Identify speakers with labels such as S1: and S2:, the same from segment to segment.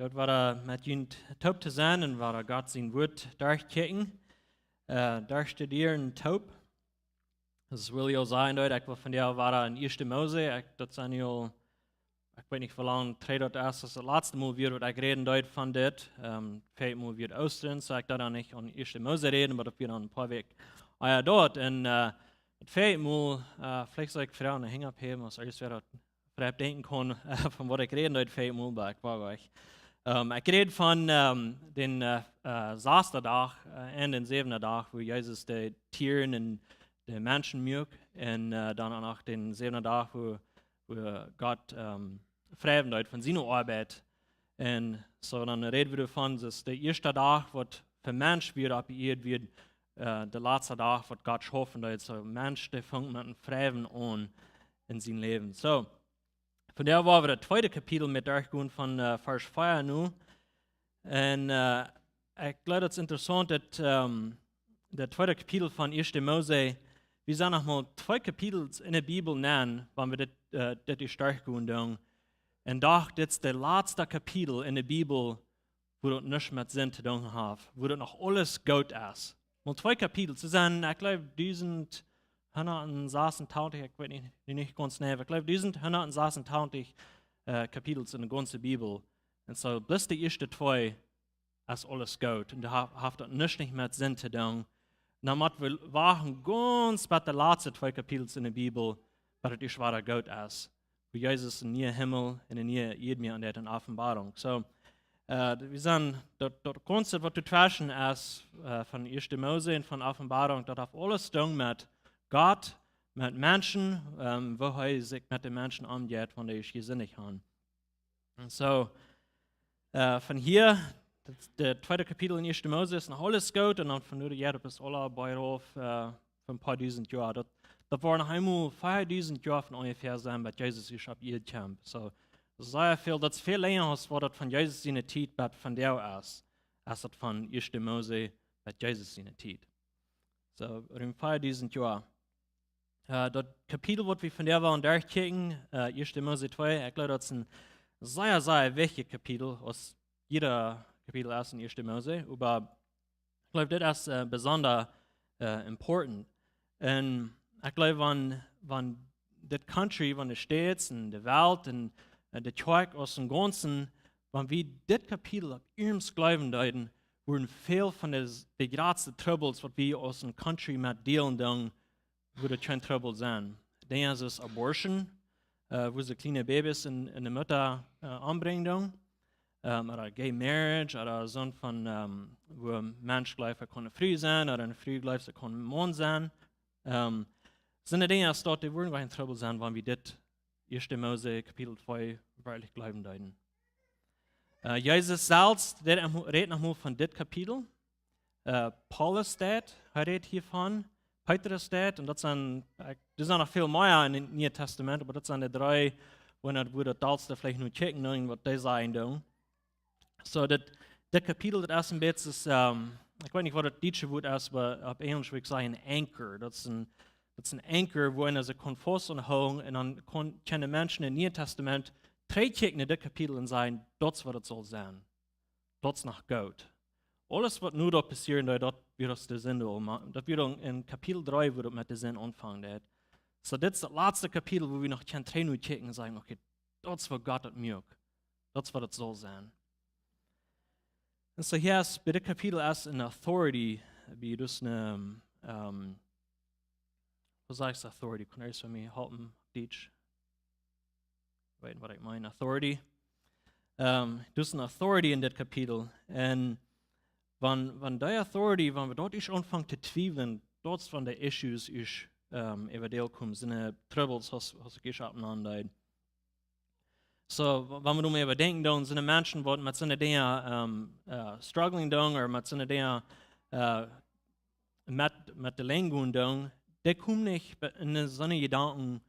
S1: dort war er mit jemand taub zu sein und war er Gott sein Wort durchkicken, durchstudieren taub. Das will ja sein, dort, ich will von der war er in 1. Mose, das sind ja, ich weiß nicht, wie lange, 3 dort erst, das letzte Mal wird, ich reden dort von dort, vielleicht mal wird Ostern, so ich da dann nicht an 1. Mose reden, aber das wird dann ein paar Wege dort, und das vielleicht mal, vielleicht soll ich für einen Hänger abheben, was alles wäre, vielleicht denken kann, von was ich reden dort, vielleicht mal, aber ich war euch. Ich rede von den 6. Tag und den 7. Tag, wo Jesus die Tieren und die Menschen mögt, und dann auch den 7. Tag, wo Gott frei wird von seiner Arbeit. Und so dann reden wir davon, dass der 1. Tag wird für Mensch wird abgehört wird, der letzte Tag wird Gott schaffen, dass der Mensch, der fängt mit dem Freien an in seinem Leben. So, von der war wir das 2. Kapitel mit durchgehen von Vers 4 nu. Und ich glaube, das ist interessant, dass der 2. Kapitel von 1. Mose, wir sagen nochmal 2 Kapitel in der Bibel nennen, wenn wir das durchgehen dann. Und doch, das ist der letzte Kapitel in der Bibel, wo das nichts mit Sinn zu tun hat, wo das noch alles gut ist. Mal 2 Kapitel zu sein, ich glaube, 1186, ich weiß nicht ganz genau, ich glaube, 1186 Kapitel in der ganzen Bibel. Und so, bis die ersten 2 ist alles gut. Und da hat das nicht mit Sinn zu tun. Dann müssen wir warten ganz bei den letzten 2 Kapitel in der Bibel, weil das schwerer gut ist. Wo Jesus in ihr Himmel und in ihr Eden an der Offenbarung. So, wir sagen, das Ganze, was du twischen ist, von 1. Mose und von Offenbarung, das hat alles zu tun mit Gott, mit Menschen, wo er sich mit den Menschen umgeht, von denen ich gesinnig habe. Und so, von hier, der 2. Kapitel in 1. Mose ist noch alles gut, und dann von nur Jahr bis alle bei auf für ein paar tausend Jahre. Das war noch einmal 4000 Jahre von ungefähr sein, bei Jesus ist ab ihr Camp. So, sehr viel, das viel länger als was das von Jesus seine Zeit, aber von der aus, als das von 1. Mose bei Jesus seine Zeit. So, um 4000 Jahre. Das Kapitel, was wir von der waren durchkicken, 1. Mose 2, ich glaube, das ist ein sehr, sehr wichtiges Kapitel, aus jeder Kapitel ist in 1. Mose, aber ich glaube, das ist besonders important. Und ich glaube, wenn das Country, wenn die Städte und die Welt und der Kirche aus dem Ganzen, wenn wir das Kapitel auf ihrem Glauben deuten, würden viel von den größten Troubles, was wir aus dem Country mit dealen, dann würde kein Trouble sein. Dann ist es Abortion, wo sie kleine Babys in der Mutter anbringen, oder Gay Marriage, oder so von, wo ein Mensch gleich kann frei sein, oder eine Frau gleich kann Mann sein. Sind die Dinge, die würden kein Trouble sein, wenn wir das 1. Mose Kapitel 2 wirklich glauben deuten. Jesus selbst redet nochmal von dem Kapitel. Paulus redet hiervon. Petrus und das sind noch viel mehr in dem Neuen Testament, aber das sind die 3, wo das Dalste vielleicht nur checken, was die sagen. So, das Kapitel, das ist ein bisschen, ich weiß nicht, was das deutsche Wort ist, aber auf Englisch würde ich sagen, Anchor. Das ist ein Anchor, wo einer sich festhalten kann, und dann können Menschen im Neuen Testament checken in das Kapitel und sagen, das ist, was es soll sein. Das ist nach Gott. Alles, was nur da passiert, das wird aus der Sinn machen. Das wird in Kapitel 3, wo das mit der Sinn anfangen. So, das ist das letzte Kapitel, wo wir noch checken und sagen, okay, das ist, was Gott hat mir. Das ist, was es soll sein. Und so hier ist, bei dem Kapitel ist eine Authority, wie das eine, was sagst du Authority? Kann ihr es für mich halten, Deutsch? Wait, was ich meine, Authority. Das ist eine Authority in dem Kapitel. Und wenn die Authority, wenn wir dort anfangen zu zweifeln, dort von den Issues ist, über die kommen, sind Troubles, was ich aneinander. So, wenn wir darüber überdenken, dann sind Menschen, die mit solchen Dingen struggling, oder mit solchen Dingen mit der Länge, die kommen nicht in so eine Gedanken,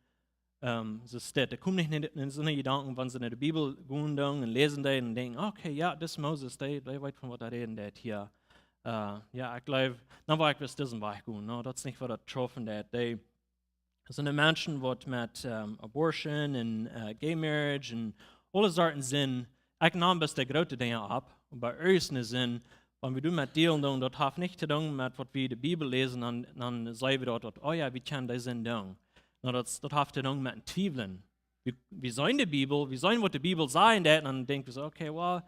S1: die kommen nicht in so eine Gedanken, wenn sie in der Bibel gehen und lesen und denken, okay, ja, das ist Moses, der weiß von was er reden, der hier. Ja, ich glaube, dann war ich bis diesen Weg gehen, no? Das ist nicht, was er getroffen hat. Die sind Menschen, die mit Abortion und Gay Marriage und alle Sorten sind, ich nahm bis der grote Dinge ab. Und bei ersten Sinn, wenn wir mit delen doen, das hat nicht zu tun mit, was wir in der Bibel lesen, dann sagen wir dort, oh ja, wie kann das Sinn tun? Das hat zu tun mit Zweifeln. Wir sollen die Bibel, wir sollen, was die Bibel sagt, und dann denken wir so, okay, well,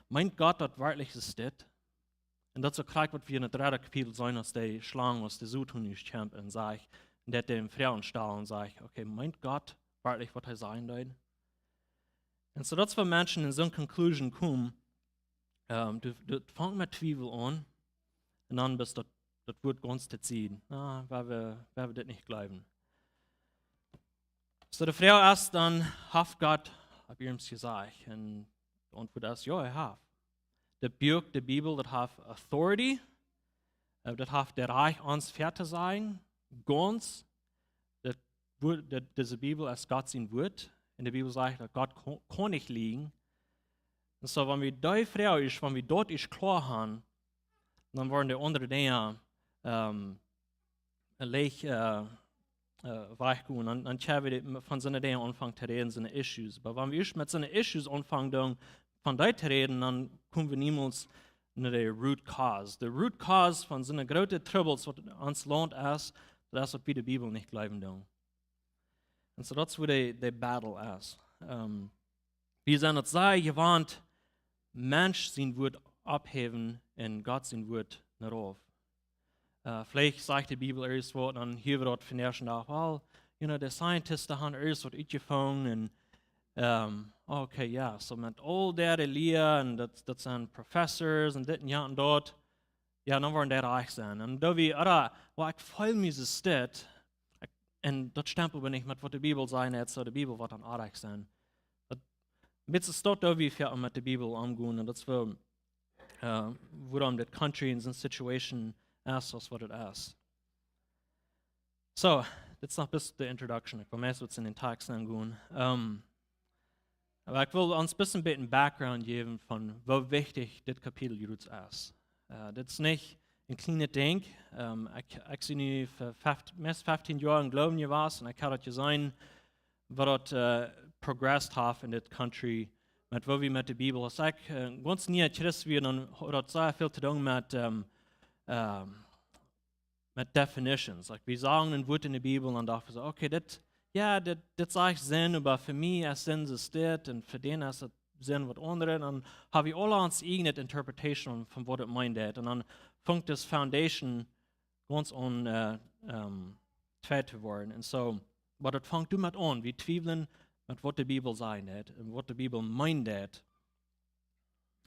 S1: meint Gott, das wirklich ist das? Und das ist auch gleich, was wir in der 3. Kapitel sehen, als die Schlange, als die Südhunisch kämpfen, und sagt, und der dem Frauen stahlen und sagt, okay, meint Gott wirklich, was er sagen soll? Und so, dass wir Menschen in so eine Conclusion kommen, du fängst mit Zweifel an, und dann bist das wird ganz zu ziehen, weil wir das nicht glauben. So, die Frau erst dann, hat Gott, hab ich ihm gesagt, und die Antwort ist, ja, hat. Das Buch der Bibel, das hat Authority, das hat der Reich ans Fertig sein, ganz, diese Bibel ist Gott sein Wort. In der Bibel sagt, dass Gott kann nicht liegen. Und so, wenn wir da Frau ist, wenn wir dort ist klar haben, dann wollen die anderen Dinge weichgehen. Dann können wir von seinen Dingen anfangen zu reden, seine Issues. Aber wenn wir mit seinen Issues anfangen, von da zu reden, dann kommen wir niemals zu der Root Cause. Der Root Cause von seinen großen Troubles, was uns Land ist, das ist, was wir die Bibel nicht glauben. Und so, das ist, wo der Battle ist. Wir sind jetzt sehr gewandt, Mensch sein Wort abheben und Gott sein Wort nicht auf. Vielleicht sagt die Bibel erst was, dann hier wird von ersten Tag, well, die Scientisten haben erst was gefunden und okay, ja, so mit all der Lehre und das sind Professors und das und ja und dort, ja, dann wollen die reich sein. Und da wie, ich voll mich das steht, und das stempel bin ich mit, was die Bibel sagt, so die Bibel wird dann reich sein. Mit es dort da wie wir mit der Bibel umgehen und das wird, worum das Country in so einer Situation ist, was es ist. So, das ist noch bis die Introduction. Ich will mehr so in den Text angehen. Aber ich will uns ein bisschen einen Background geben, von wie wichtig das Kapitel jetzt ist. Das ist nicht ein kleines Ding. Ich sehe für 15 Jahre im Glauben gewesen und ich kann das gesehen, was das progressed hat in das Country, mit wo wir mit der Bibel. Das ist ganz nie Christ wir dann hat das sehr viel zu tun mit Definitions. Like, wir sagen ein Wort in der Bibel und dann dachten wir so, okay, das sagt Sinn, aber für mich ist Sinn ist das und für den ist das Sinn was anderes. Und dann habe ich alle uns eigene Interpretation von was es meint. Und dann fängt das Foundation ganz an fett zu werden. Und so, aber das fängt damit an. Wir zweifeln mit was die Bibel sagt und was die Bibel meint.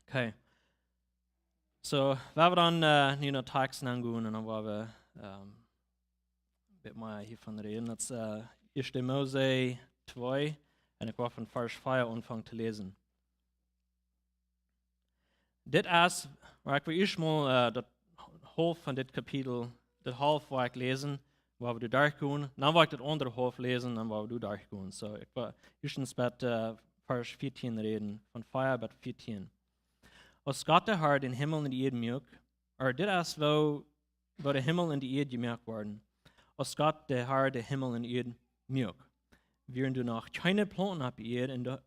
S1: Okay. So, wir werden dann die Texte angehen und dann wollen wir ein bisschen mehr hiervon reden. Das ist 1. Mose 2 und ich will von Vers 4 anfangen zu lesen. Das ist, ich will erstmal das Halb von dem Kapitel, das Halb, wo ich lesen, wo wir durchgehen. Dann will ich das andere Halb lesen, dann wollen wir durchgehen. So, ich will erstens mit Vers 14 reden, von 4 bis 14. Als Gott der Herr den Himmel und die Erde macht, das ist, wo der Himmel und die Erde gemacht werden. Als Gott der Herr den Himmel und die Erde macht, während du noch keine Planten auf der Erde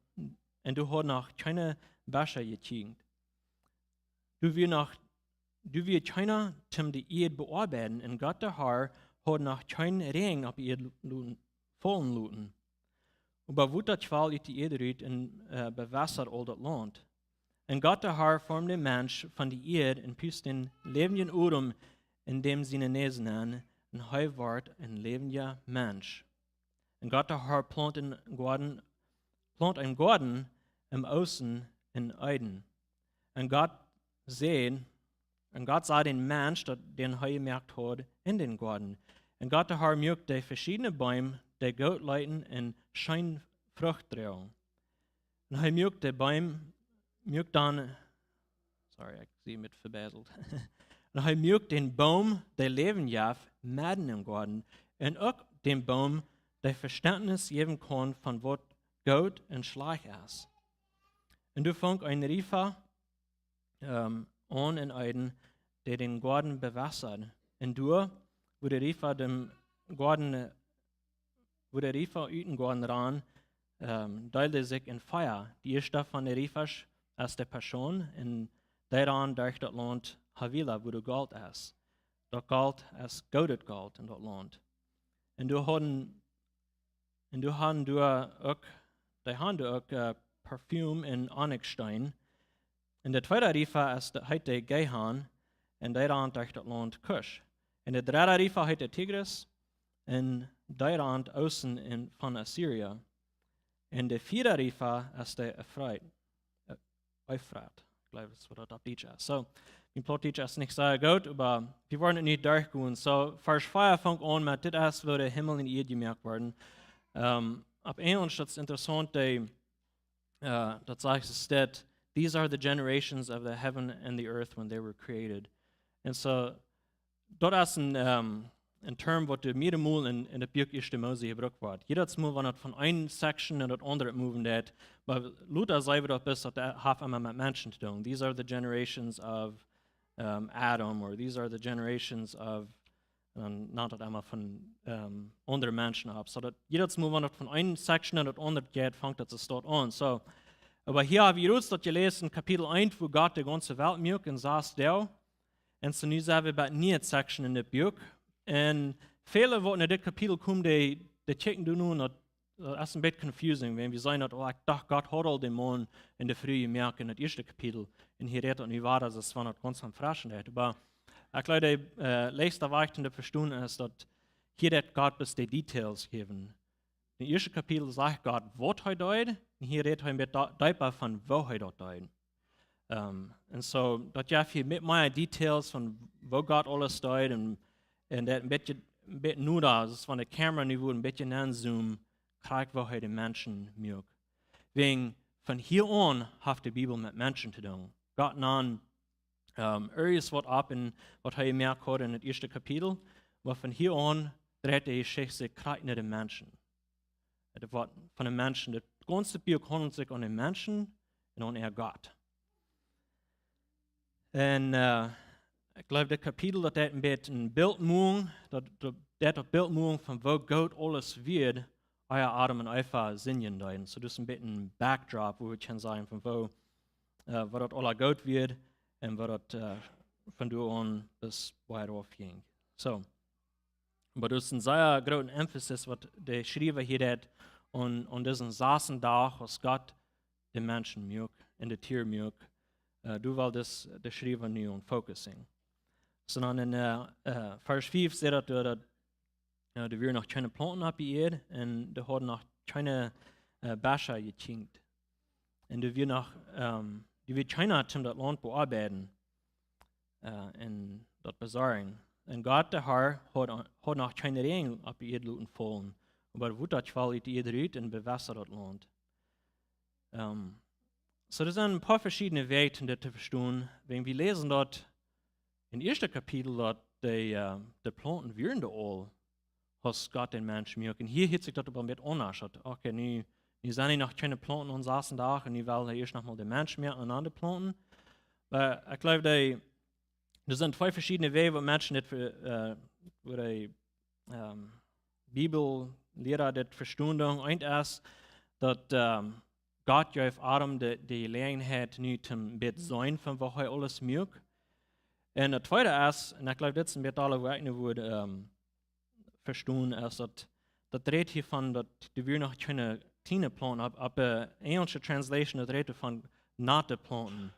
S1: und du hast noch keine Wäsche gekriegt. Du wirst keiner zum die Erde bearbeiten und Gott der Herr hat noch keinen Regen auf die Erde fallen lassen. Aber wo das Schwall in die Erde rührt und bewässert all das Land. Und Gott der Herr formt den Mensch von der Erde und pust den lebenden Urum, in dem seine Nesen an, und er wird ein lebender Mensch. Und Gott der Herr plant einen Garten im Außen in Eden. Und Gott sah den Mensch, den er gemerkt hat, in den Garten. Und Gott der Herr mögt die verschiedenen Bäume, die gut leiten und schein Frucht tragen. Und er mögt die Bäume mögt dann, ich sehe mit verbessert. Und er mögt den Baum, der Leben jaft, mitten im Garten. Und auch den Baum, der Verständnis geben kann, von was gut und schlecht ist. Und du fängst ein Riefer an in Eden, der den Garten bewässert. Und du, wo der Riefer den Garten ran, teilte sich in Feuer. Die erste von der Riefer als der Person und daran durch das Land Havila, wo du Gold ist. Das Gold als goldet Gold in das Land. Und du haben auch Parfüm in Onyxstein. Und der zweite Rifa ist heute Gehan, und daran durch das Land Kusch. Und der dritte Rifa heute Tigris, und daran außen von Assyrien. Und der vierte Rifa ist der Euphrat. Ich glaube, das ist, was Plautdietsche ist. So, mein Plautdietsche ist nicht sehr gut, aber wir wollen es nicht durchgehen. So, Vers 4 fängt an mit, das ist, wo der Himmel und die Erde gemerkt werden. Auf Englisch ist es interessant, das sagt es steht, these are the generations of the heaven and the earth when they were created. Und so, dort ist ein Term, was du mehrere Mal in der Buch 1. Mose gebraucht wird. Jedes Mal, wenn es von einer Section in das andere moving wird, aber Luther sagt doch bis, dass das hat immer mit Menschen zu tun. These are the generations of Adam, or these are the generations of, nannt das einmal von anderen Menschen ab. So, dass jedes Mal, wenn es von einer Section in das andere geht, fängt das dort an. So, aber hier habe ich jetzt das gelesen, in Kapitel 1, wo Gott die ganze Welt mögt und saß da. Und so, nun sagen wir bei nie Section in der Buch. Und viele, die in das Kapitel kommen, die checken du nun, das ist ein bisschen confusing, wenn wir sagen, dass doch Gott hat all den Mann in der Früh gemerkt in das erste Kapitel. Und hier redet nicht wahr, dass es von ganz am Fraschen hat. Aber ich glaube, der letzte Weg in der Verstehen ist, dass hier hat Gott bis die Details geben. Im ersten Kapitel sagt Gott, was er deut, und hier redet er mit deutbar von, wo er dort deut. Und so, dass ja viel mit mehr Details von, wo Gott alles deut, und das ein bisschen nur da, das ist von der Kamera niveau ein bisschen anzoomen, kriegt, wo er den Menschen mögt. Wegen von hier an hat die Bibel mit Menschen zu tun. Gott nahm alles was ab, was er gemerkt hat in das erste Kapitel, aber von hier an dreht die Geschichte kriegt nicht den Menschen. Das Wort von den Menschen, das ganze Buch handelt sich an den Menschen und an Gott. Und ich glaube, das Kapitel, das ein bisschen ein Bild machen, das Bild machen, von wo Gott alles wird, euer Adam und Eva singen deuten. So, das ist ein bisschen ein Backdrop, wo wir können sagen, von wo das alles Gott wird und wo das von du an bis weiter aufging. So, aber das ist ein sehr großer Emphasis, was der Schreiber hier hat, und diesen saßen da, was Gott den Menschen mögt, und den Tier mögt. Du willst das der Schreiber nicht und focusing. Sondern in Vers 5 steht dass du wir noch keine Planten abgehört und du hast noch keine Becher gechinkt. Und du wir keine zum das Land bearbeiten und das besorgen. Und Gott, der Herr, hat noch keine Regen abgehört lassen fallen. Aber wo das fällt, die Erde und bewässert das Land. So, das sind ein paar verschiedene Wege, um das zu verstehen. Wenn wir lesen dort, im ersten Kapitel, dass die Planten wären da all, was Gott den Menschen mögt. Und hier hat sich das aber mit anders. Okay, nie sind noch keine Planten und saßen da, und nie wollen erst noch mal den Menschen mehr an andere Planten. Aber ich glaube, das sind zwei verschiedene Wege, wo Menschen das wo die Bibellehrer das verstehen. Eins ist, dass Gott ja auf Adam die Gelegenheit nicht zum Bett sein, von wo er alles mögt. Und das zweite ist, und ich glaube, das ist ein bisschen alle Worte, wo verstehen, ist, dass das redet hier von, dass wir noch keine kleine Planten, aber englische Translation, das redet von natte Planten.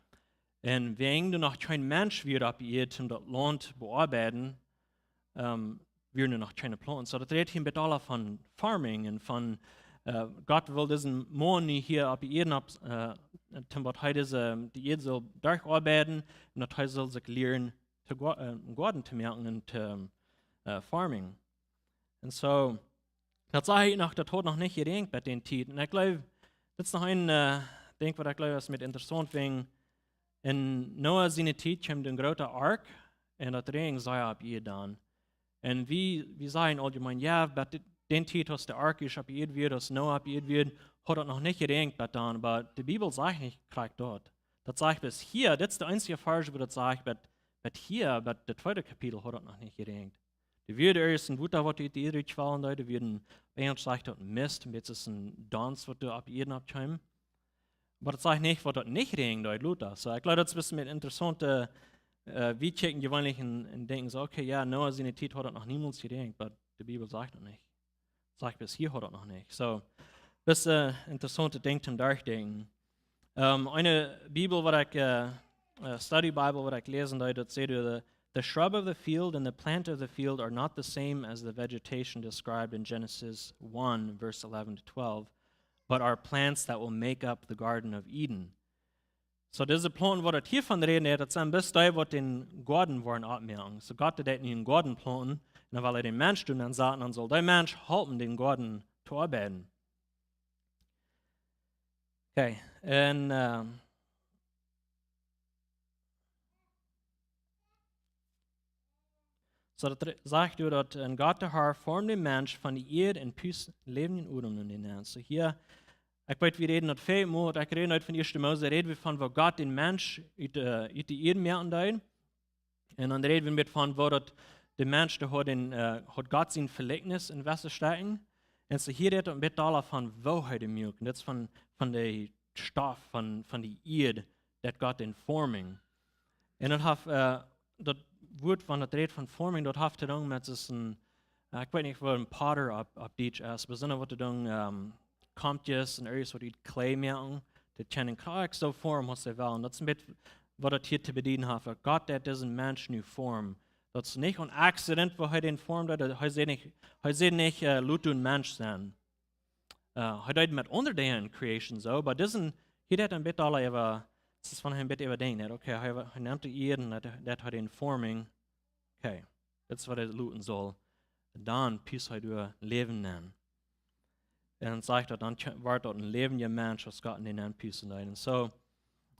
S1: Und wenn du noch kein Mensch wird, ab ihr zum das Land bearbeiten, wir noch keine Planten. So, das redet hier mit alle von Farming und von Gott will diesen Mann nicht hier ab ihr zum die Erde soll durcharbeiten und das heißt, soll sich lernen, Garten zu merken und Farming. Und so, das sage ich noch, das hat noch nicht gedenkt bei den Titeln. Und ich glaube, das ist noch ein Ding, was ich glaube, ist mit interessant, wegen in Noah seine Zeit kommt ein großer Ark und das Regen sei ab ihr dann. Und wir sagen allgemein, ja, bei den Zeit, was der Ark ist ab ihr wird, was Noah ab ihr wird, hat das noch nicht gedenkt bei dann, aber die Bibel sagt nicht, kriegt dort. Das sagt bis hier, das ist der einzige Vers, wo das sagt, aber hier, bei der zweite Kapitel hat das noch nicht gedenkt. Die wird erst ein Wutter, was die Erde fallen, die werden, bei uns sagt das Mist, jetzt ist ein Dans, was du ab ihr abkommen. Aber das sagt nicht, was das nicht rein dort Luther. So, ich glaube, das ist ein bisschen mit interessante, wie checken gewöhnlich und denken so, okay, ja, Noah seine Zeit hat das noch niemals gedenkt, aber die Bibel sagt das nicht. Sagt bis hier hat das noch nicht. So, das ist interessante Ding zum Durchdenken. Eine Bibel, was ich, Study Bible, was ich lesen da, das sagt, the shrub of the field and the plant of the field are not the same as the vegetation described in Genesis 1, verse 11 to 12, but are plants that will make up the Garden of Eden. So diese Planten, wo das hiervon reden, das sind bis da, was den Garten wollen abmerken. So Gott hat nicht einen Garten planten, und weil den Mensch tun, dann sagt, dann soll der Mensch helfen, den Garten zu arbeiten. Okay, und so das sagt du, dass Gott der Herr formt den Mensch von der Erde und püst lebenden Udem in den Herzen. So hier, ich weiß, wir reden nicht viel mehr, ich rede nicht von 1. Mose, reden wir von, wo Gott den Mensch uit die Erde merken deed. Und dann reden wir von, wo der Mensch, der hat Gott sein Verlecknis in Wasser stecken. Und so hier redet wir alle von Wohlheit im Milch. Und das ist von der Stoff, von der Erde, das Gott in Forming. Und das Wort von der Rede von Forming, das hat dann mit ein, ich weiß nicht, wo ein Potter auf Deutsch ist, aber sondern was dann kommt jetzt und irgendwas, was die Clay machen, die können klar so formen, was sie wollen. Das ist mit, was das hier zu bedienen hat. Gott, der diesen Menschen nu formt. Das ist nicht ein Accident, wo er den formt, er sieht nicht Leute und Mensch sein. Er hat mit unter den Creation so, aber diesen, hier hat ein bisschen alle über, das ist von ihm ein bisschen überdenken. Okay, er nimmt die Erde und das hat den Forming. Okay, das ist, was er looten soll. Dann piss er durch Leben nennen. Und sagt er, dann wird dort ein lebender Mensch, was Gott in den anpissen leid. Und so,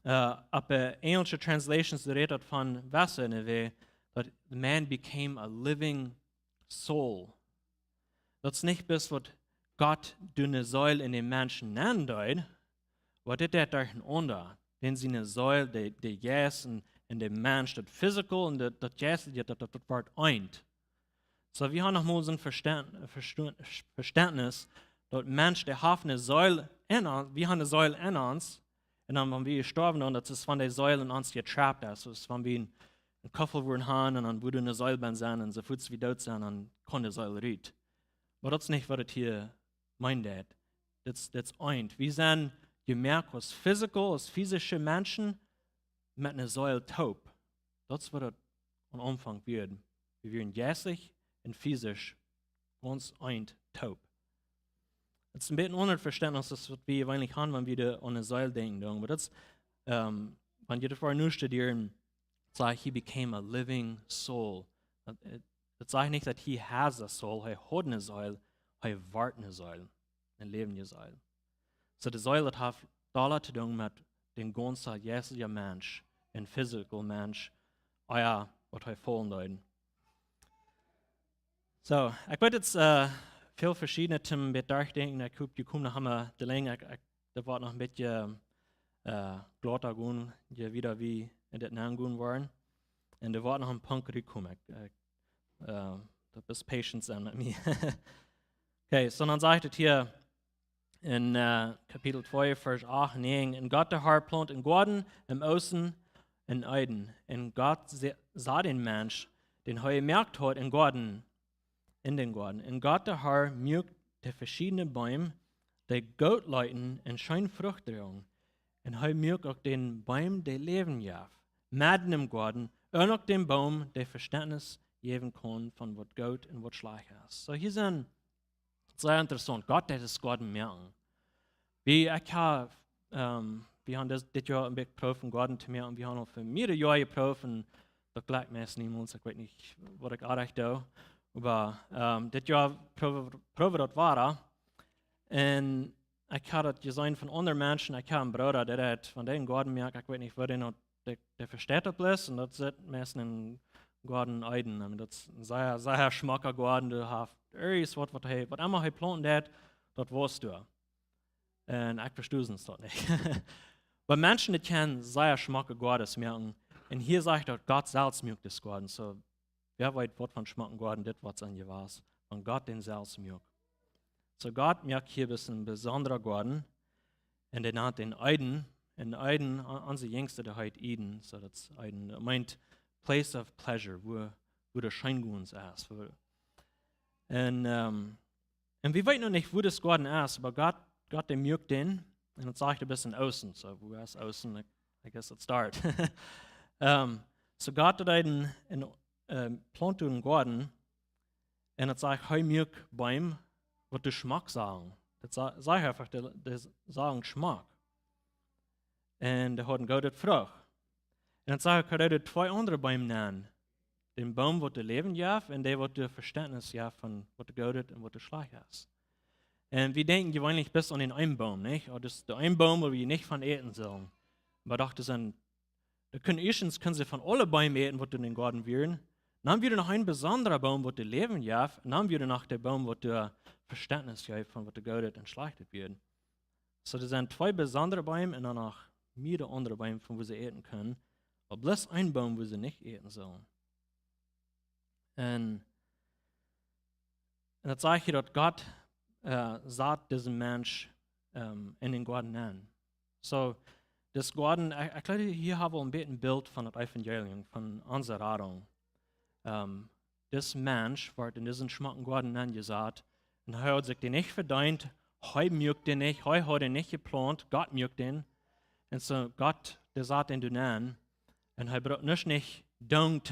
S1: ab englische Translations redet von Wasser in der Welt, that the man became a living soul. Das ist nicht bis, was Gott dünne Säule in den Menschen nennen deut, was ist das da unter? Denn sie eine Säule, die Jas in dem Mensch, das Physical und das Jas, das wird eint. So, wir haben nochmal so ein Verständnis, dass Mensch, der hat eine Säule in uns, wir haben eine Säule in uns, und dann, wenn wir gestorben sind, das ist von der Säule in uns getrappet ist. Das ist, wenn wir einen Koffer wurden haben und dann würde eine Säule sein und so kurz wie dort sein, dann kann die Säule riet. Aber das ist nicht, was das hier meint. Das ist eint. Wir sind gemerkt, was physical, als physische Menschen mit einer Säule taub. Das ist, was das am Anfang wird. Wir werden geistlich und physisch ganz eint taub. Das ist ein bisschen Unverständnis, das was wir eigentlich haben, wenn wir an eine Säule denken. Aber das, wenn wir das vorher nur studieren, sagt, he became a living soul. Das sagt nicht, dass he has a soul, er hat eine Säule, er wart eine Säule, eine lebende Säule. So die Säule hat alles zu tun mit dem ganzen jährlichen Mensch, ein physical Mensch, was er vollen leiden. So, ich werde jetzt viel verschiedene Themen durchdenken. Ich komme noch die Länge, da wird noch ein bisschen glatter gehen, wieder wie in den Namen gehen waren. Und da wird noch ein Punkt gekommen. Da bist patient sein mit mir. Okay, so dann sagt es hier in Kapitel 2, Vers 8, 9, und Gott der Herr plant in Garten, im Außen, in Eiden. Und Gott sah den Mensch, den er gemerkt hat, in den Garten. Und Gott der Herr mögt die verschiedenen Bäume, die gut leiten und schön Frucht tragen. Und er mögt auch den Baum, der Leben jaft, mitten im Garten, und auch den Baum, der Verständnis geben kann, von was gut und was schlecht ist. So hier sind sehr interessant. Gott hat das Garten merken. Wir haben das Jahr ein bisschen geprüft, Garten zu merken. Wir haben auch für mehrere Jahre geprüft, und das gleicht mir niemals. Ich weiß nicht, was ich erreicht habe. Aber das Jahr prøve das war. Und ich habe das gesehen von anderen Menschen. Ich habe einen Bruder, der hat von den Garten merkt, ich weiß nicht, wo der versteht das. Und das ist meistens ein Garten Eiden. Das ist ein sehr schmacker Garten. Du hast irgendwas, was immer geplant hat, das weißt du. Und ich verstehe es dort nicht. Aber Menschen, die kennen sehr schmacker Garten merken. Und hier sagt er, Gott selbst mögt das Garten. So, wer weiß, was von schmacken Garten das, was an dir war, von Gott den selbst mögt. So Gott merkt hier ein besonderer Garten, und er nennt den Eiden, in Eiden, onze jüngste, der heet Eden, so das Eiden, meint place of pleasure, wo der Scheinguns ist. Und wir wissen noch nicht, wo das Garten ist, aber Gott der mögt den, und das sagt ein bisschen außen, so wo ist außen, I guess it's start. So Gott hat einen plant einen Garten, und das sagt, hei mögt Bäume, was der Geschmack sagen. Das sagt einfach, das sagen Geschmack. Und der hat einen guten Frucht. Und dann sagt er, er zwei andere Bäume nennen. Den Baum, wo der Leben jaft, und der, wo der Verständnis jaft, von was der gut und was der schlecht ist. Und wir denken gewöhnlich bis an den einen Baum, nicht? Oder das ist der einen Baum, wo wir nicht von eten sollen. Aber doch, erstens können sie von allen Bäumen eten, was in den Garten wären. Dann wieder noch ein besonderer Baum, wo der Leben jaft, und dann wieder noch der Baum, wo der Verständnis jaft, von was der gut und schlecht wird. So, das sind zwei besondere Bäume und dann noch mehrere andere Bäume, von wo sie eten können. Aber bloß ein Baum, wo sie nicht eten sollen. Und das sage ich, dass Gott sagt diesen Mensch in den Garten an. So, das Garten, ich glaube, hier haben wir ein bisschen ein Bild von dem Evangelium, von unserer Rettung. Das Mensch wird in diesen schmucken Garten angesagt und er hat sich den nicht verdient, er mögt den nicht, er hat den nicht geplant, Gott mögt den. Und so Gott, der sagt den an und er braucht nicht Dank,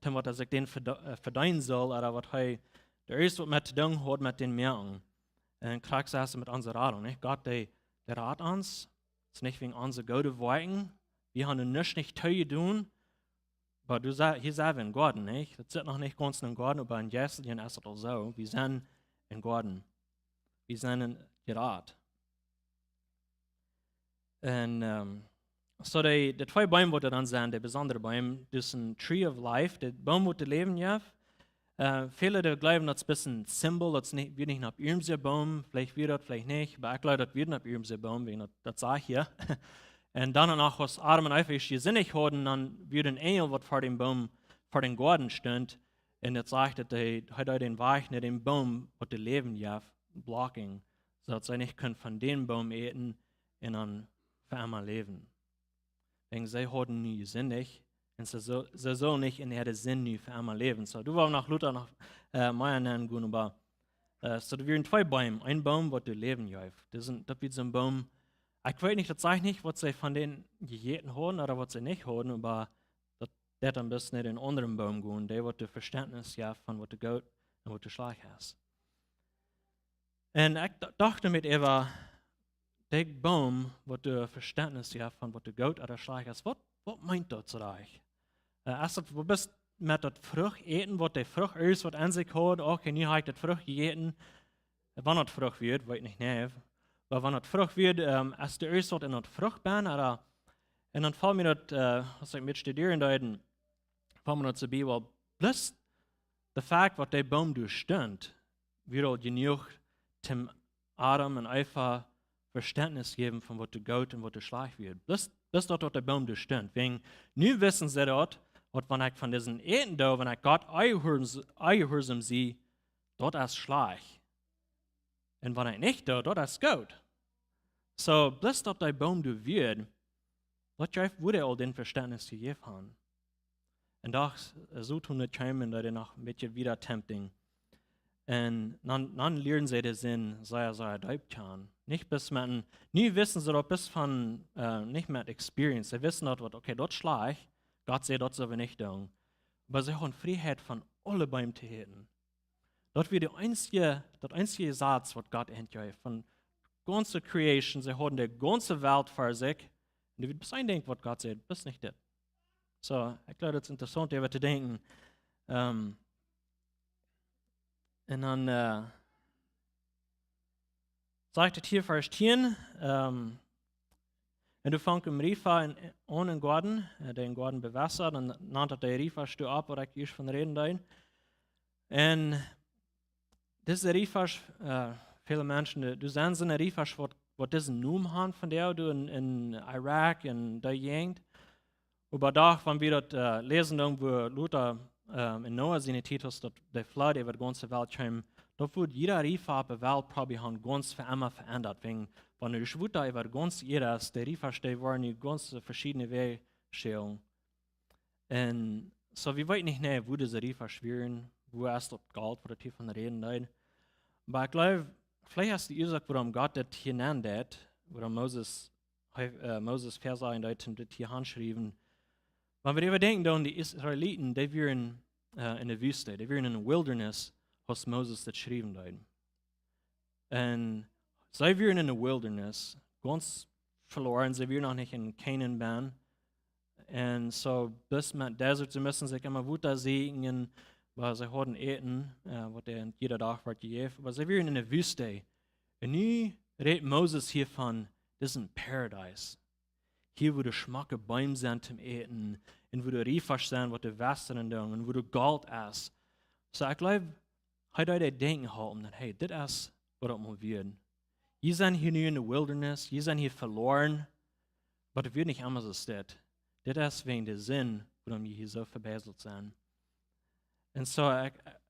S1: was er sich den verdienen soll, oder was er, der erste, was mit Dank hat, mit den Merken. Und kriegst du mit unserer Rettung, nicht? Gott, der rat uns, es ist nicht wegen unserer guten Werken, wir haben nicht teuer tun, aber hier sind wir in Garten, nicht? Das ist noch nicht ganz in Garten, aber in Jesselien ist es auch so, wir sind in Garten, wir sind in Gerat. Und so die zwei Bäume, die dann sind, die besonderen Bäume, das ist ein Tree of Life, der Baum, wo der Leben jaft. Viele die glauben, das ist ein bisschen ein Symbol, das wird nicht nach irgendeinem Baum, vielleicht wird das, vielleicht nicht, aber ich glaube, das wird nach irgendeinem Baum, wegen das sage ich hier. Und dann auch, was Adam und Eva gesinnig hatten, dann wird ein Engel, was vor dem Baum, vor dem Garten stand, und das sagt, dass er den Weg nach dem Baum, wo der Leben jaft, blocking, so dass sie nicht können von dem Baum eten und dann für einmal leben. Wegen sie hatten nie gesinnig, und sie sollen nicht in der Sinn nie für einmal leben. So, du warst nach Luther, nach Meier nennen gehen, aber so, da wären zwei Bäume. Ein Baum, wo du leben jaft. Das wird so ein Baum, ich weiß nicht, das sage ich nicht, was sie von denen gegeten haben oder was sie nicht haben, aber das dann bis nicht in einen anderen Baum gehen, der wird das Verständnis jaft von was du gut und was du schlecht hast. Und ich dachte mit Eva, der Baum, wo du Verständnis jaft von was du gut oder schlecht hast, was meint das zu euch? Du bist mit der Frucht eten, was der Frucht ist, was an sich hat, okay, nie habe ich das Frucht gegeten. Wann das Frucht wird, weiß ich nicht, nee. Aber wenn das Frucht wird, als der erste, was in der Frucht bin, oder, und dann fällt mir das, was ich mit studieren da, fällt mir das zu weil bloß der Fakt, was der Baum durchstand, wird auch genug dem Adam und Eva Verständnis geben, von was du gut und was du schlecht wird. Bloß dort, was der Baum durchstand. Wegen, nun wissen sie dort, und wenn ich von diesen Eten da, wenn ich Gott eingehorsam sehe, dort ist schlecht. Und wenn ich nicht da, dort ist gut. So, bloß dort der Baum du wird, dort würde all den Verständnis gegeben haben. Und doch, so tun die Scheimen, da noch ein bisschen wieder tempting. Und dann lernen sie den Sinn, sehr deutlich kann. Nicht bis man, nie wissen sie doch bis von, nicht mit Experience. Sie wissen dort, okay, dort schlecht, Gott sei dort so wir nicht tun. Aber sie haben Freiheit von allen Bäumen zu hätten. Dort wird der einzige Satz, was Gott entgeht, von ganzer Creation, sie haben die ganze Welt für sich. Und du wirst ein denken, was Gott sagt, bis nicht das. So, ich glaube, das ist interessant, darüber zu denken. Und dann sagt es hier, Vers 10, und du fängst im Rifa an den Garten, den Garten bewässert, und nannt der Rifa steh ab, oder ich erst von reden da. Und diese Rifas, viele Menschen, du sehen so eine Rifas, was diesen Namen haben von der du in Irak und der Gegend. Aber doch, wenn wir das lesen, wo Luther in Noah seine Titus, der Flood über die ganze Welt kam, da wird jeder Riefer auf der Welt probieren, ganz für immer verändert. Wenn du schwutter über ganz jedes, der Riefer steht, waren die ganz verschiedene Wege schön. Und so, wir weten nicht, wo diese Riefer schwirren, wo erst das Geld, wo der Tief von reden leid. Aber ich glaube, vielleicht hast du gesagt, warum Gott das hier nennt, warum Moses Verse in das hier handschrieben. Wenn wir überdenken, dann die Israeliten, die waren in der Wüste, die waren in der Wilderness, was Moses das geschrieben hat. Und sie waren in der Wilderness, ganz verloren, sie waren noch nicht in Canaan Band. Und so bis mit Desert, sie müssen sich immer weiter segnen, weil sie hatten eten, was jeder Tag wird gegeben. Aber sie waren in der Wüste. Und nu redet Moses hier von, das ist ein Paradise. Hier, wo du schmacke Bäume sind zum Eten, und wo du Riefisch sind, was du wässern und wo du Gold isst. So ich glaube, heute die denken halten, dass hey, das ist, was das mal wird. Wir sind hier nur in der Wilderness, wir sind hier verloren, aber das wird nicht immer so stehen. Das ist wegen der Sinn, warum wir hier so verbesselt sind. Und so,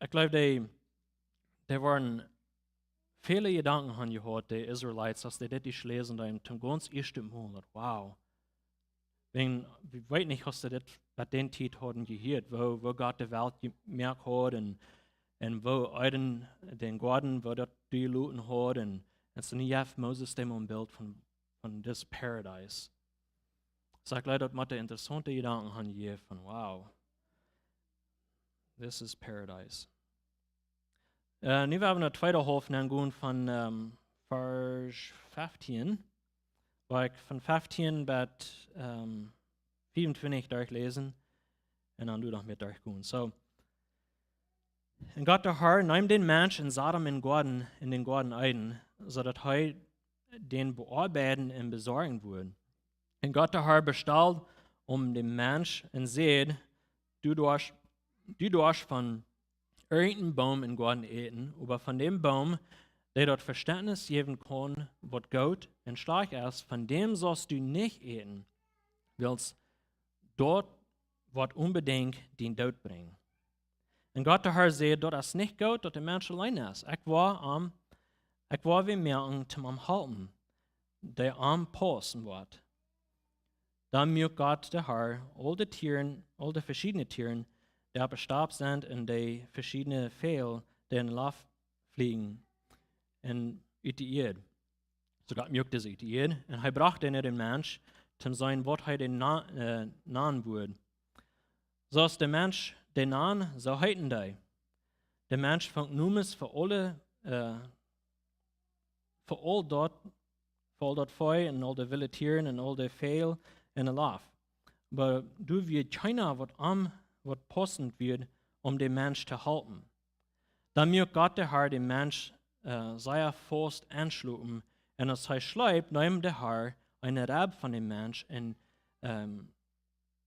S1: ich glaube, die waren viele Gedanken haben gehört, die Israelites, als die das lesen, dann zum ganz ersten Mal, wow. Wir wissen nicht, was sie das bei den Zeit haben gehört, wo Gott die Welt gemerkt hat und wo Eiden den Garten, wo das die Luten hat und so nie hat Moses dem ein Bild von das Paradise. So ich glaube, dass man interessante Gedanken haben hier von wow, this is Paradise. Nu werden wir zweite Hälfte angehen von Vers 15. Weil ich von 15 bis 25 durchlesen und dann du noch mit durchgehen. So, und Gott der Herr nahm den Mensch in Sodom in den Garten ein, so dass er den bearbeiten und besorgen würde. Und Gott der Herr bestellt den Mensch und sagt, du darfst von irgendeinem Baum im Garten eten, aber von dem Baum, der dort Verständnis geben kann, was gut und stark ist, von dem sollst du nicht eten, weil dort wird unbedingt den Tod bringen. Und Gott der Herr sagt, dort ist nicht gut, dass der Mensch allein ist. Ich war wie merken zum am Halten, der am Posten wird. Dann mögt Gott der Herr all die verschiedenen Tieren, die bestarb sind und die verschiedenen Vögel, die in die Luft fliegen, und ut die Erde. So Gott mögt das ut die Erde. Und er brachte den Mensch zum sein, was er den nahen würde. So ist der Mensch den nahen, so heiten die. Der Mensch fängt Numes für all dort Feu und all die wilde Tieren und all die Vögel in der Luft. Aber du wird keiner, was passend wird, den Mensch zu halten. Dann mögt Gott der Herr den Mensch seiner Faust anschlucken, und als er schleibt, nimmt der Herr eine Rab von dem Mensch und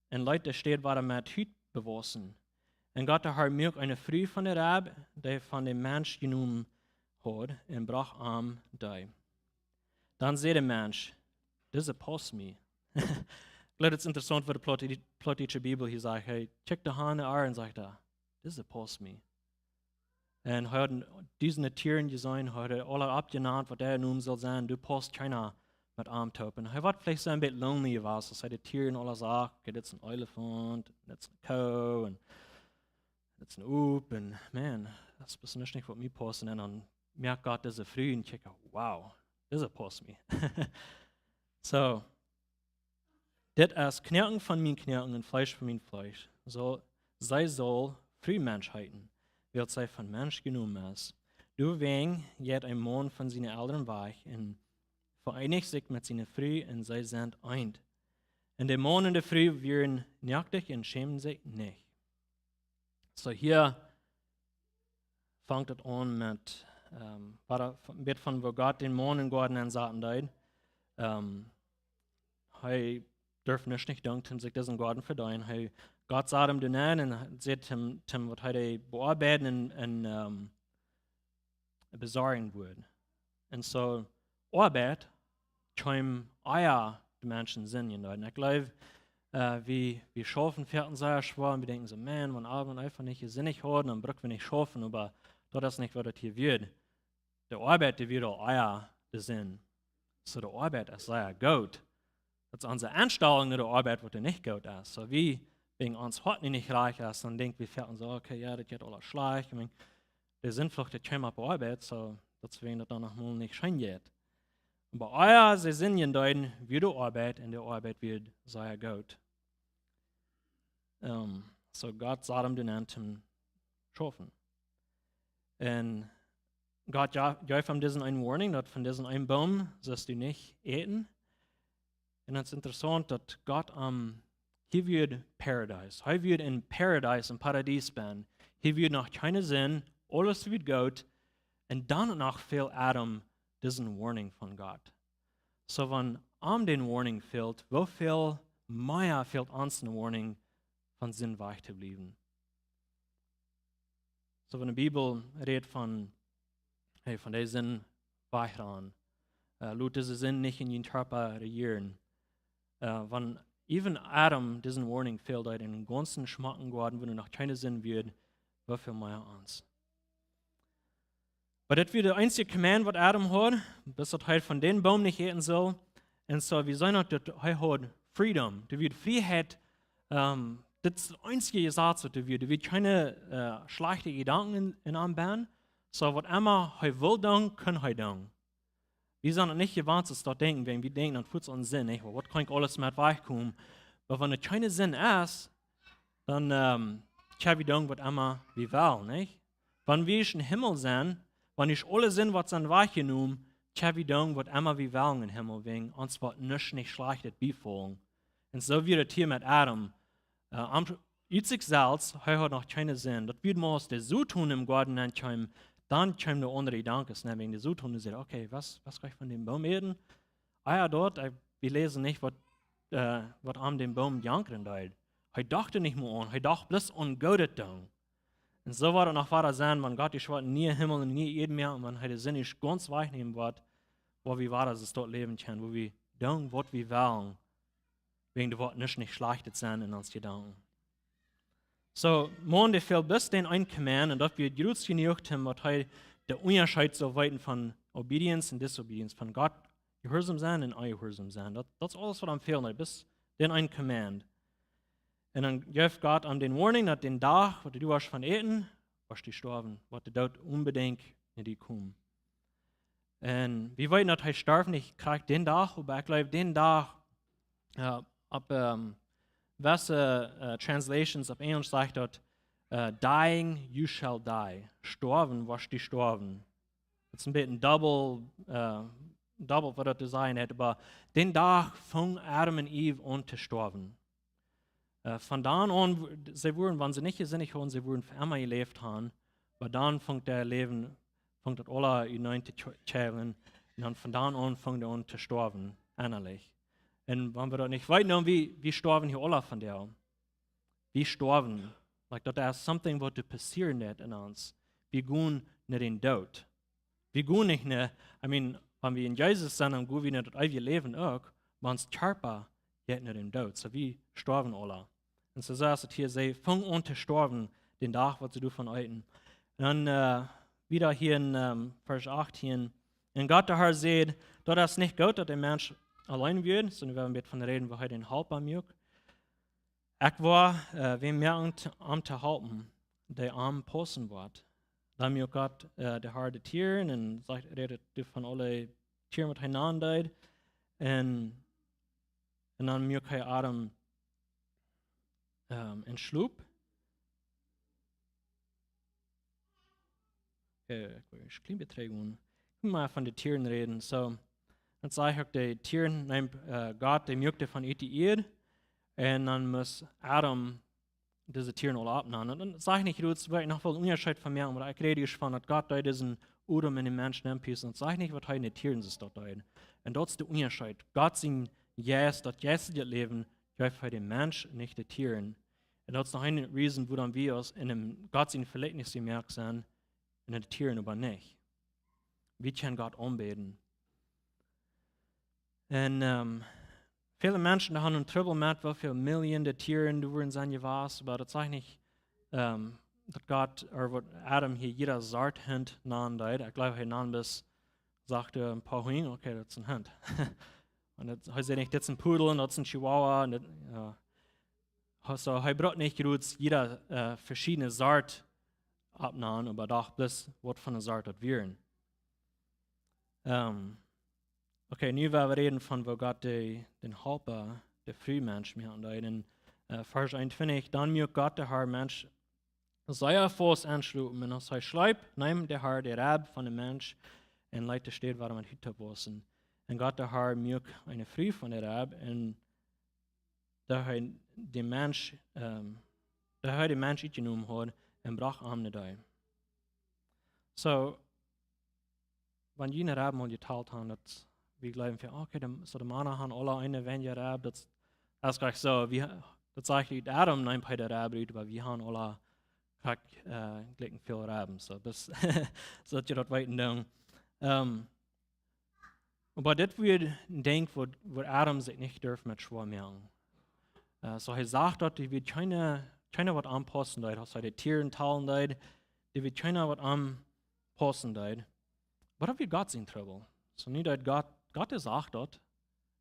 S1: Leute steht, war er mit Hüt bewassen. Und Gott der Herr mögt eine Früh von der Rab, die von dem Mensch genommen hat, und brach am die. Dann sagt der Mensch, das passt mir. Ich glaube, es ist interessant, was die Plautdietsche Bibel hier sagt. Hey, check die Hane an und sagt, das passt mir. Und er hat diesen Tieren gesehen, hat alle abgenannt, was er nun soll sein. Du passt keiner mit Armtopen. Er war vielleicht so ein bisschen lonely, was er die Tieren alle sagt, okay, das ist ein Elefant, das ist eine Kuh, und das ist ein Up, und man, das ist nicht, was mir passt. Und dann merkt Gott diese Früh und checkt, wow, das passt mir. So, das ist Knirken von meinen Knirken und Fleisch von meinem Fleisch. So, sei soll Frühmenschheiten, wird sei von Mensch genommen ist. Du wegen jet ein Mann von seinen Eltern weich und vereinigt sich mit seiner Früh und sei sind eint. Und der Mann und der Früh werden nackt und schämen sich nicht. So hier fängt es an mit, wird von wo Gott den Mann in Garten ansaten hat. Er darf nicht denken, sich diesen Garten verdienen. Gott sagt ihm den an und sagt ihm, was er bearbeiten und besorgen wird. Und so, Arbeit kann auch die Menschen sehen. Und ich glaube, wir schaffen, fährten sehr schwer und wir denken so, man, wenn Arbeit einfach nicht sinnig hat, dann brauchen wir nicht schaffen, aber Das ist nicht, was das hier wird. Der Arbeit, die wird auch euer Sinn. So der Arbeit ist sehr gut. Das ist unsere Einstellung, der Arbeit, was nicht gut ist. So wie wegen uns heute nicht reich ist, dann denken wir fällt so, okay, ja, das geht alles schlecht. Ich meine, der Sinnflucht, der kommt auf Arbeit, so deswegen das dann noch mal nicht schön geht. Aber euer Sinn in deuten, wie die Arbeit, in der Arbeit wird sehr gut. So Gott sagt ihm den Enten schaffen. Und Gott gab ihm diesen einen Warning, dass von diesem einen Baum sollst du nicht eten. Und es ist interessant, dass Gott hier wird Paradise. Hier wird in Paradise, im Paradies sein. Hier wird noch keine Sinn, alles wird gut. Und dann noch fehlt Adam diesen Warning von Gott. So wenn den Warning fehlt, wo viel mehr fehlt uns ein Warning von Sinn weich zu bleiben. So wenn die Bibel redet von der Sinn weich ran, lut diese Sinn nicht in den Körper regieren. Wenn even Adam diesen Warning fehlt, in den ganzen Schmacken geworden, wenn noch keine Sinn wird, wo viel mehr uns. Aber das wird der einzige Command, was Adam hat, dass er halt von dem Baum nicht eten soll. Und so, wir sollen auch, dass er hat Freedom, der wird Freiheit, das ist das einzige Gesetz, was er wird keine schlechten Gedanken in einem Band. So, was immer er will tun, kann er tun. Wir sind nicht gewandt, dass wir denken, wenn wir denken, dann fühlt es uns Sinn, nicht? Was kann ich alles mit weichkommen? Aber wenn es keine Sinn ist, dann können wir tun, was immer wir wollen, nicht? Wenn wir im Himmel sind, wenn ich alle sind, was sind weichgenommen, können wir tun, was immer wir wollen im Himmel, wegen uns wird nicht schlechtes befallen. Und so wird es hier mit Adam. Sich selbst, er hat noch keine Sinn. Das wird man aus der Zutun im Garten ankommen. Dann kommen die andere Gedanken, wegen der Zutun, und sagt, okay, was kann ich von dem Baum eden? Dort, wir lesen nicht, was an dem Baum jankern deit. Er dachte nicht mehr an, er dachte bloß an Gott tun. Und so war das noch weiter sein, wenn Gott die Schwarzen nie Himmel und nie Eden mehr, und man hätte Sinn nicht ganz wegnehmen wird, wo wir weiter das dort leben können, wo wir tun, was wir wollen, wegen der Wort nicht schlechtet sein in uns Gedanken. So, man, der fehlt bis den ein Command, und das wird groß genug, was halt der Unterschied so weit von Obedience und Disobedience, von Gott gehorsam sein und ungehorsam sein. Das ist alles, was am fehlen, bis den ein Command. Und dann gibt Gott an den Warning, dass den Tag, wo du hast von eten, wirst du sterben, was du dort unbedingt in die kommen. Und wir wollen, dass er sterben, ich kriege den Tag, aber ich glaube, den Tag, welche Translations auf Englisch sagt dort, dying, you shall die. Sterben, wirst du sterben. Das ist ein bisschen double, was das zu sein hat, aber den Tag fing Adam und Eve an zu sterben. Von dann an, sie wurden, wenn sie nicht gesinnig waren, sie wurden für immer gelebt haben, aber dann fängt das alle united zu chillen, und dann von dann an fängt er an zu sterben, innerlich. Und wenn wir das nicht weiternehmen, wie sterben hier alle von der? Wie sterben? Like, das ist something, was passieren wird in uns. Wir gehen nicht in den Tod. Wir gehen nicht, wenn wir in Jesus sind, dann gehen wir nicht das ewige Leben auch, aber unser Körper geht nicht in den Tod. So wir sterben alle. Und so sagt es hier, sie fangen an zu sterben, den Tag, was sie von heute. Und dann wieder hier in Vers 18. Und Gott, der Herr, sagt, dass es nicht gut, dass der Mensch allein wird, sondern wir werden von reden, wo heute den Halt bei mir. Ich war, wir merken, am zu halten, der arm posten wird. Dann mir Gott, der Herr, der Tieren, und redet von alle Tieren miteinander. Und dann mir kein Adam entschlug. Ich klinge Beträgung. Ich will mal von den Tieren reden. So, dann sage ich, die Tieren nimmt Gott, der möchte von Erde, und dann muss Adam diese Tiere alle abnehmen. Und dann sage ich nicht, du hast noch viel Unterschied von mir, aber ich rede von, dass Gott da diesen Udom in den Menschen nimmt, und sage ich nicht, was in den Tieren ist dort. Und dort ist der Unterschied. Gott sagt, yes, das jetzt das Leben, greift für den Mensch, nicht die Tieren. Und das ist noch eine Reason, wo dann wir aus in dem Gott sein Verhältnis gemerkt sind, in den Tieren aber nicht. Wir können Gott anbeten. Und viele Menschen haben Trouble mit, wie viele Millionen Tiere du in seine was, aber das sage ich nicht, dat Gott, wat Adam hier jeder Saat Hand nahen deed. Ich glaube, er nahm bis, sagte ein paar Hühner, okay, das ist ein Hand. Und er sagt nicht, das ist ein Pudel und das ist ein Chihuahua. Und das, ja. So, er braucht nicht gerührt, jeder verschiedene Saat abnahmen, aber doch bloß, was von der Saat das wären. Okay, nu werden wir reden von, wo Gott den Helper, der Frühmensch, mir an in Vers 21, dann mir Gott der Herr Mensch, sei er Fuß anschlucken, und als er schreibt, nimm der Herr der Rab von dem Mensch, und leitet steht, warum man Hütte bossen. Und Gott der Herr mir eine Früh von der Rab, und da er den Mensch, genommen hat, und brach am nicht ein. So, wenn jene Rab mal geteilt haben, dass wir glauben, okay, so die Männer haben alle eine Wenje Rab, das ist gleich so, das sagt nicht Adam, nein, bei der Rab, aber wir haben alle gleich viel Raben, so das sollte ihr das weiten tun. Aber das wird ein Ding, wo Adam sich nicht darf mit schwer machen. So er sagt dort, die wird keine was anpassen, also die Tiere teilen, die wird keine was anpassen. Aber wie Gott sein Trouble? So nicht, dass Gott ist auch dort.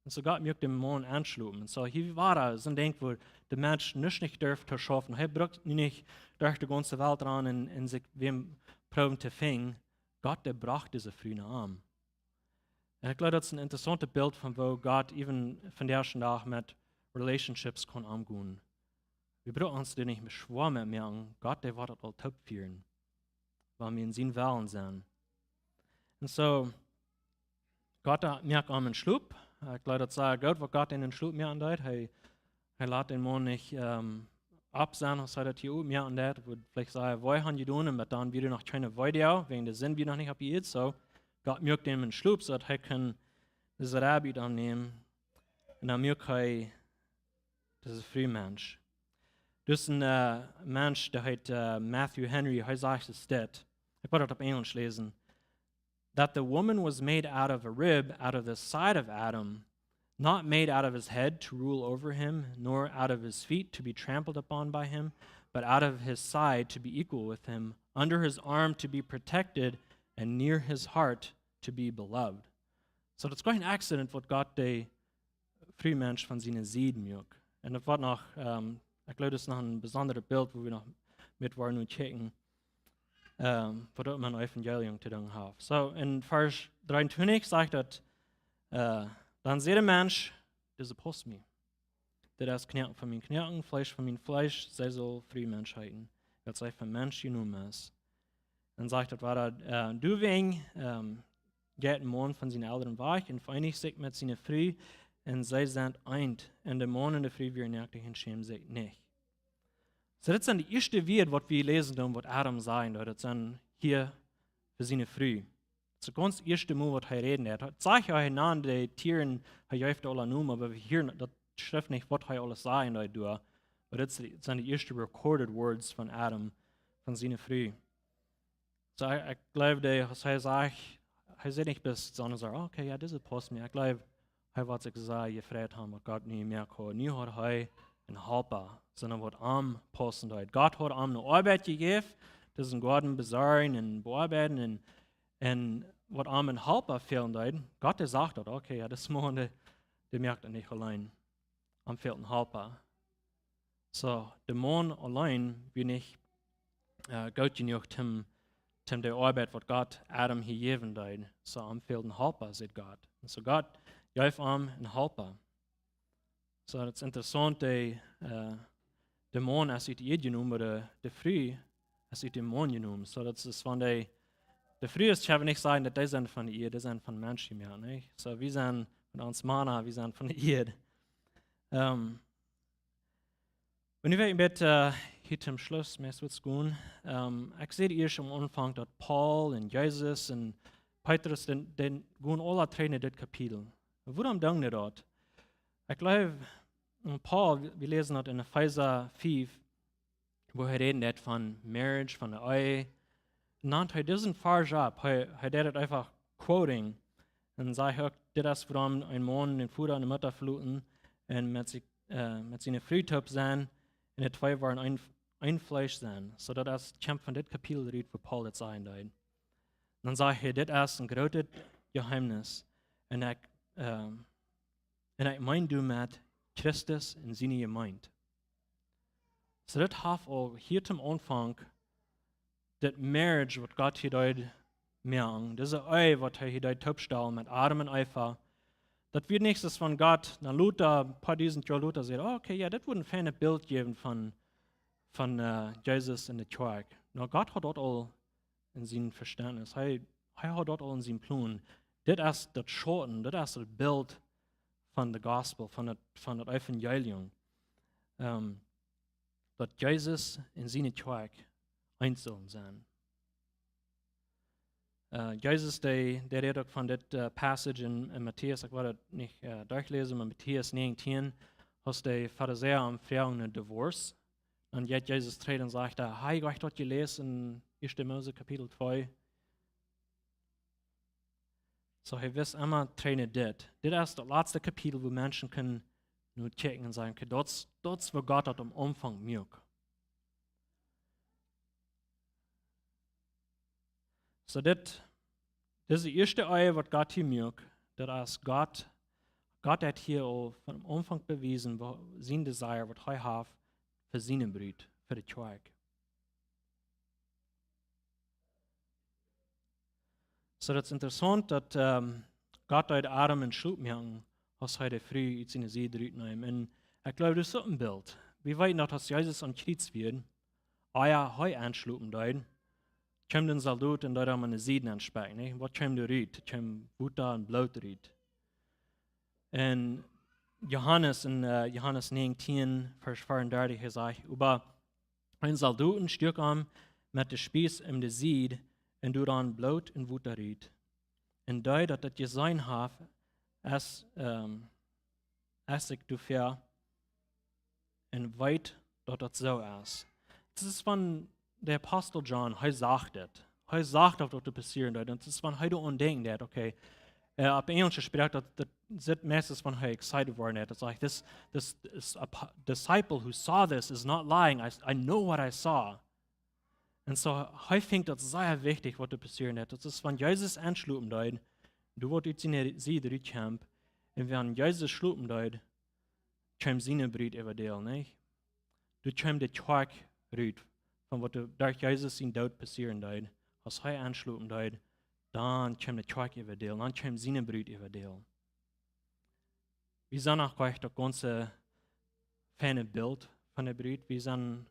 S1: Und so Gott möchte den Mann anschlucken. Und so hier war das ein Ding, wo der Mensch nicht darf zu schaffen. Er braucht nicht durch die ganze Welt ran und sich wem proben zu finden. Gott, der braucht diese Freunde an. Und ich glaube, das ist ein interessantes Bild von wo Gott even von der ersten Tag mit Relationships kann umgehen. Wir brauchen uns da nicht mit Schwärmen mehr an. Gott, der wird das all top führen. Weil wir in seinen Wellen sind. Und so, Gott merkt an den Schlupf. Ich glaube, das sagt Gott, was Gott in den Schlupf mehr andeut. Er lässt den Mann nicht absehen, was er das hier mehr andeut. Würde vielleicht sagen, wir haben getan, aber dann wieder noch keine Weide, wegen der Sinn wieder noch nicht abgeht. So, Gott merkt den in den Schlupf, so dass er kann diese Rabbi annehmen. Und dann merkt er, das ist ein Frühmensch. Das ist ein Mensch, der heißt Matthew Henry, er sagt es das. Ich werde das auf Englisch lesen. That the woman was made out of a rib, out of the side of Adam, not made out of his head to rule over him, nor out of his feet to be trampled upon by him, but out of his side to be equal with him, under his arm to be protected, and near his heart to be beloved. So das ist kein Accident, was Gott der Frühmensch von seinen Sieden mögt. Und das war noch, ich glaube, das ist noch ein besonderes Bild, wo wir noch mit waren und checken. Wat ook mijn evangelium te doen heeft. So, in vers 23 sagt dat, dan zei de mens, deze post me. Dit is knerken van mijn knerken, Fleisch van mijn Fleisch, zij zal vrij mens heiten. Dat zij van mens genoemd is. Dan sagt dat, waar dat, du wing, geht een man van zijn ouderen weg en vereinigt zich met zijn vrouw, en zij zijn eind. En de man en de vrouw weer nerktig en schämen zich niet. So, das ist die erste Wort, was wir lesen, was Adam sagt. Das ist hier für seine Früh. Das ist das ganz erste Mal, was er reden hat. Das sagt ja, die Tiere, er jäuft alle nur, aber wir hören das Schrift nicht, was er alles sagt. Aber das sind die ersten recorded words von Adam, von seiner Früh. So, ich glaube, er sagt nicht bis sondern sagt, okay, ja, das passt mir. Ich glaube, er wird sich sagen, gefreut haben, was Gott nie mehr kann. Nie hat er ein Helper, sondern was am passen hat. Gott hat am eine Arbeit gegeben, das ist ein Garten besorgen und bearbeiten und was am ein Helper fehlen hat. Gott sagt hat, okay, ja, das machen die merkt er nicht allein. Am fehlt ein Helper. So, der Mann allein will nicht gut genug zum der Arbeit, was Gott Adam hier gegeben hat. So, am fehlt ein Helper, sagt Gott. Und so Gott gibt am ein Helper. So, das ist interessant, der Mann als die genommen, oder der Früh als den Mann genommen. So, das ist von der Früh ist, ich habe nicht sagen, dass die sind von der Erde, die sind von Menschen mehr, nicht? So, wir sind von uns Männer, wir sind von der Erde. Wenn wir mit hier zum Schluss, mehr wird es gehen. Ich sehe hier schon am Anfang, dass Paul und Jesus und Petrus, den gehen alle drei in das Kapitel. Warum denken wir dort? Ich glaube, Paul, wir lesen das in Epheser 5, wo er redet von Marriage, von der Ehe. Und er diesen falsch ab. Er redet einfach quoting. Und sagt, das ist, warum ein Mann den Vater und die Mutter fluten und mit seiner Früh sein. Und die zwei waren ein Fleisch sein. So dat as kämpft von dit Kapitel riet, wo Paul das sagen deut. Und dann sagt er, das ist ein großes Geheimnis. Und ich meine du mit Christus in seine Gemeinde. So das hat auch hier zum Anfang das Marriage, was Gott hier deut merkt. Diese Ehe, was er hier deut topstellt mit Adam und Eva. Das wird nichts von Gott. Na Luther, ein paar diesen Jahre Luther sagt, oh, okay, ja, das würde ein feines Bild geben von Jesus in der Kirche. Na Gott hat dort all in seinem Verständnis. Er hat dort all in seinem Plan. Das ist das Schotten, das ist das Bild von der Gospel, von der Evangelium. Dass Jesus in seine Kirche einzeln sein. Jesus, der redet auch von der Passage in Matthäus, ich werde das nicht durchlesen, aber Matthäus 19, hast der Pharisäer am Fragen ein Divorce. Und jetzt Jesus tritt und sagt, hey, ich habe dort gelesen in 1. Mose Kapitel 2. So, ihr wisst immer, traine das. Das ist das letzte Kapitel, wo Menschen können nur checken und sagen, okay, dort wo Gott hat am Anfang mirk. So, das ist die erste Ehe, was Gott hier mirk. Das ist Gott hat hier auch von Anfang bewiesen, sein Desire, was er hat für seine Brüder, für die Kirche. So, das ist interessant, dass Gott hat Adam in Schub merken, was heute früh in seine Seele nehmen. Und ich glaube, das ist so ein Bild. Wir wissen noch, dass Jesus an Kreuz wird. Ja, heute anschlupen dort. Kommt den Soldat und dort haben wir eine Seele ansprechen. Was kommt da rein? Kommt Butter und Blut rein. Und Johannes in Johannes 19, Vers 34, er sagt, über einen Soldaten stürzt an mit dem Spieß in der Seed und du dann Blut und Butter rein. Und da, dass das gesehen hat, als ich dafür und weit, dass das so ist. Das ist von der Apostel John, er sagt das. Er sagt, dass das passieren wird. Und das ist von heute undenken, dass, okay, auf Englisch spricht, das ist meistens von er excited worden. It's like, this a disciple who saw this is not lying. I know what I saw. Und so, ich finde das sehr wichtig, was da passieren wird. Das ist, wenn Jesus anschlupen dort, du wirst jetzt in der Seite reinkommen, und wenn Jesus schlupen dort, kommt seine Brüder über dir, nicht? Du kommst die Kirche rein, von was durch Jesus in Tod passieren dort. Als er anschlupen dort, dann kommt die Kirche über dir, dann kommt seine Brüder über dir. Wir sehen auch gleich das ganze feine Bild von der Brüder. Wir sehen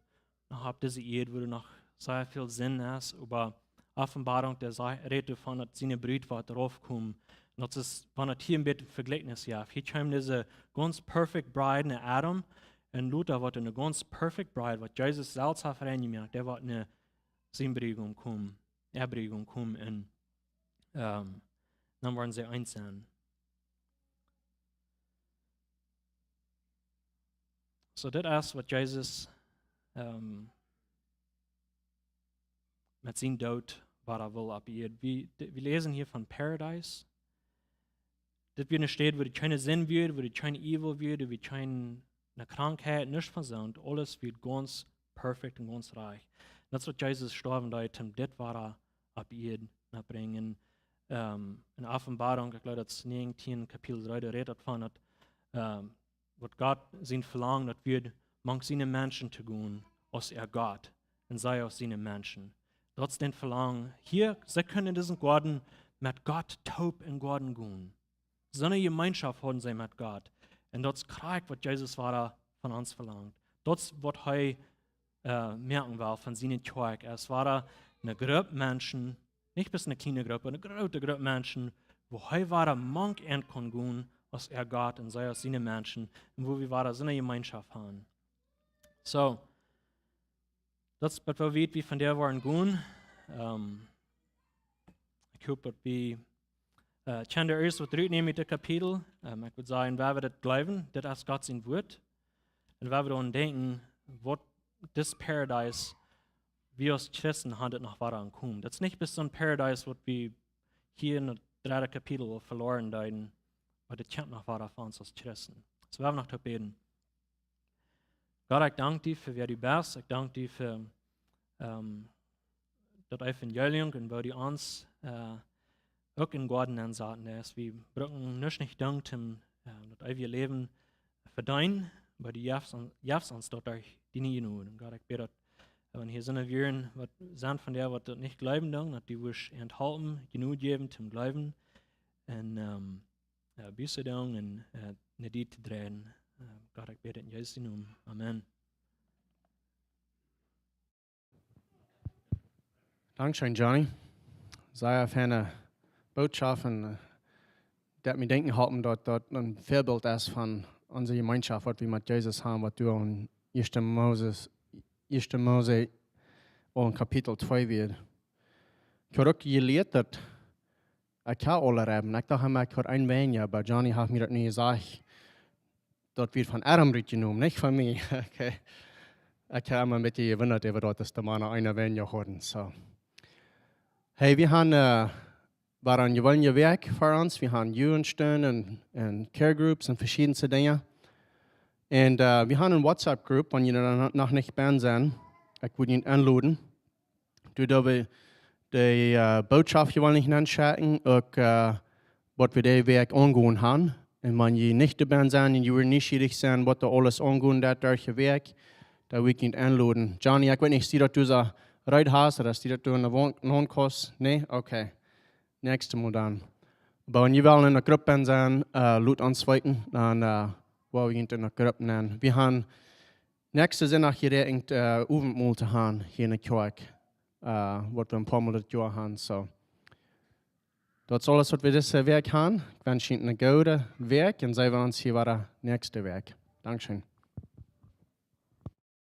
S1: noch diese Ehe, wo noch sehr viel Sinn ist, über Offenbarung, der redet davon, dass seine Brüder drauf kommen. Und das ist, wenn das hier ein bisschen Vergleichnis ja. Hier kommt diese ganz perfect Bride, eine Adam, und Luther wird eine ganz perfect Bride, was Jesus selbst hat vereinigt, der wird eine Siebenbrigung kommen, Erbrigung kommen, und dann werden sie eins sein. So, das ist, was Jesus mit seinem Tod, was er will, abgeht. Wir lesen hier von Paradise. Das wird eine Stadt, wo die keine Sinn wird, wo die keine Evil wird, wo die keine Krankheit, nichts von so. Alles wird ganz perfekt und ganz reich. Das ist, was Jesus gestorben hat, das war er abgeht, bringen. In Offenbarung, ich glaube, das 19, Kapitel 3, der redet davon, dass was Gott sein verlangt, das wird manch seine Menschen zu tun, als Gott, und sei aus seinen Menschen. Das ist den Verlangen. Hier, sie können diesen Garten mit Gott taub in Garten gehen. So eine Gemeinschaft haben sie mit Gott. Und das ist Krieg, was Jesus war von uns verlangt. Das ist, was er merken will von seinen Kirche. Es war eine Gruppe Menschen, nicht bis eine kleine Gruppe, eine große Gruppe Menschen, wo er war manch ein kann gehen, als Gott und sei aus seinen Menschen, und wo wir so eine Gemeinschaft haben. So, das ist, was wir von der waren gehen. Ich hoffe, dass wir der erste und dritte mit dem Kapitel. Ich würde sagen, wenn wir das glauben, das ist Gott sein Wort. Und wenn wir daran denken, was das Paradise, wir als Christen haben, noch weiter kommen. Das ist nicht bis so ein Paradise, was wir hier in dem dritten Kapitel verloren haben, aber das kommt noch weiter von uns als Christen. So werden wir noch beten. Gott, ich danke dir für wer du bist. Ich danke dir für das Evangelium und wo du uns auch in Gott ansaten ist. Wir brauchen nicht denken, dass wir leben verdienen, aber du jafst uns dort durch die nie genug. Und Gott, ich bete, wenn hier sind wir, was sind von der, was dort nicht glauben, dass die uns enthalten, genug geben zum Glauben und büßen und nicht die zu drehen. Gott, ich bete in Jesu Namen. Amen.
S2: Dankeschön, Johnny. Sehr feine Botschaft und das mir denken haben, dass das ein Vorbild ist von unserer Gemeinschaft, was wir mit Jesus haben, was du in 1. Mose und Kapitel 2 wird. Ich habe auch gelernt, dass ich kann alle haben. Ich dachte, ich habe ein wenig, aber Johnny hat mir das nie gesagt. Das wird von Adam genommen, nicht von mir. Okay. Ich habe immer ein bisschen gewundert, über das, dass der Mann einer wenig hatten. So. Hey, wir haben war ein gewaltiges Werk für uns. Wir haben Jugendstunden und Care Groups und verschiedene Dinge. Und wir haben eine WhatsApp-Gruppe, wenn ihr noch nicht bei sind. Ich würde ihn anladen. Du darfst die Botschaft nicht anschauen, auch was wir das Werk angehen haben. Und wenn ihr nicht dabei sind und ihr nicht sein, was da alles angehen, das Werk, da würde ich ihn anladen. Johnny, ich weiß nicht, dass du so Reit hast, oder dass du in der Wohnkost? Nee? Okay. Nächstes Mal dann. Aber wenn ihr in der Gruppe sein, laut uns weiten, dann wollen wir in der Gruppe nennen. Wir haben nächste Sonntag hier Abendmahl zu haben, hier in der Kirche, was wir ein paar Mal das Jahr haben. So. Das ist alles, was wir dieses Werk haben. Ich wünsche Ihnen ein gutes Werk und sehen wir uns hier bei der nächsten Werk. Dankeschön.